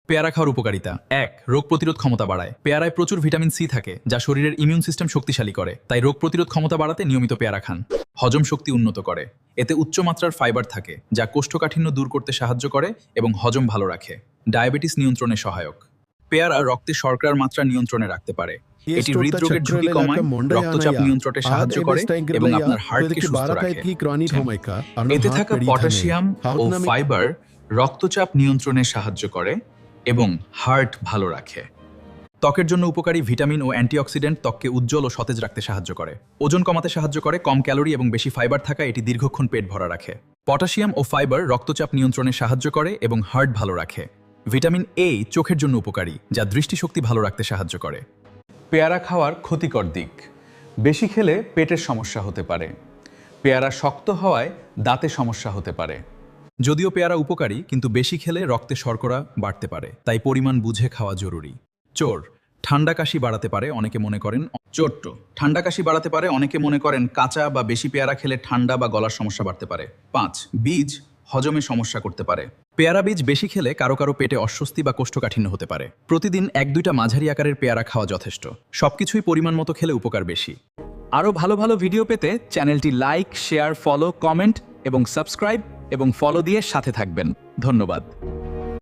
পেয়ারা খাওয়ার উপকারিতা ১. রোগ প্রতিরোধ ক্ষমতা বাড়ায়। পেয়ারায় প্রচুর ভিটামিন সি থাকে, যা শরীরের ইমিউন সিস্টেম শক্তিশালী করে, তাই রোগ প্রতিরোধ ক্ষমতা বাড়াতে নিয়মিত পেয়ারা খান। হজম শক্তি উন্নত করে। এতে উচ্চ মাত্রার ফাইবার থাকে, যা কোষ্ঠকাঠিন্য দূর করতে সাহায্য করে এবং হজম ভালো রাখে। ডায়াবেটিস নিয়ন্ত্রণে সহায়ক। পেয়ারা রক্তে শর্করার মাত্রা নিয়ন্ত্রণে রাখতে পারে। এটি হৃদরোগের ঝুঁকি কমায়, রক্তচাপ নিয়ন্ত্রণে সাহায্য করে এবং আপনার হার্টকে সুস্থ রাখে। এতে থাকা পটাশিয়াম ও ফাইবার রক্তচাপ নিয়ন্ত্রণে সাহায্য করে এবং হার্ট ভালো রাখে। ত্বকের জন্য উপকারী ভিটামিন ও অ্যান্টিঅক্সিডেন্ট ত্বককে উজ্জ্বল ও সতেজ রাখতে সাহায্য করে। ওজন কমাতে সাহায্য করে, কম ক্যালোরি এবং বেশি ফাইবার থাকা এটি দীর্ঘক্ষণ পেট ভরা রাখে। পটাশিয়াম ও ফাইবার রক্তচাপ নিয়ন্ত্রণে সাহায্য করে এবং হার্ট ভালো রাখে। ভিটামিন এ চোখের জন্য উপকারী, যা দৃষ্টিশক্তি ভালো রাখতে সাহায্য করে। পেয়ারা খাওয়ার ক্ষতিকর দিক: বেশি খেলে পেটের সমস্যা হতে পারে। পেয়ারা শক্ত হওয়ায় দাঁতে সমস্যা হতে পারে। যদিও পেয়ারা উপকারী, কিন্তু বেশি খেলে রক্তে শর্করা বাড়তে পারে, তাই পরিমাণ বুঝে খাওয়া জরুরি। চোর ঠান্ডা কাশি বাড়াতে পারে, অনেকে মনে করেন। চোট্ট ঠান্ডা কাশি বাড়াতে পারে, অনেকে মনে করেন কাঁচা বা বেশি পেয়ারা খেলে ঠান্ডা বা গলার সমস্যা বাড়তে পারে। 5. বীজ হজমে সমস্যা করতে পারে। পেয়ারা বীজ বেশি খেলে কারো কারো পেটে অস্বস্তি বা কোষ্ঠকাঠিন্য হতে পারে। প্রতিদিন 1-2টা মাঝারি আকারের পেয়ারা খাওয়া যথেষ্ট। সবকিছুই পরিমাণ মতো খেলে উপকার বেশি। আরও ভালো ভালো ভিডিও পেতে চ্যানেলটি লাইক, শেয়ার, ফলো, কমেন্ট এবং সাবস্ক্রাইব এবং ফলো দিয়ে সাথে থাকবেন। ধন্যবাদ।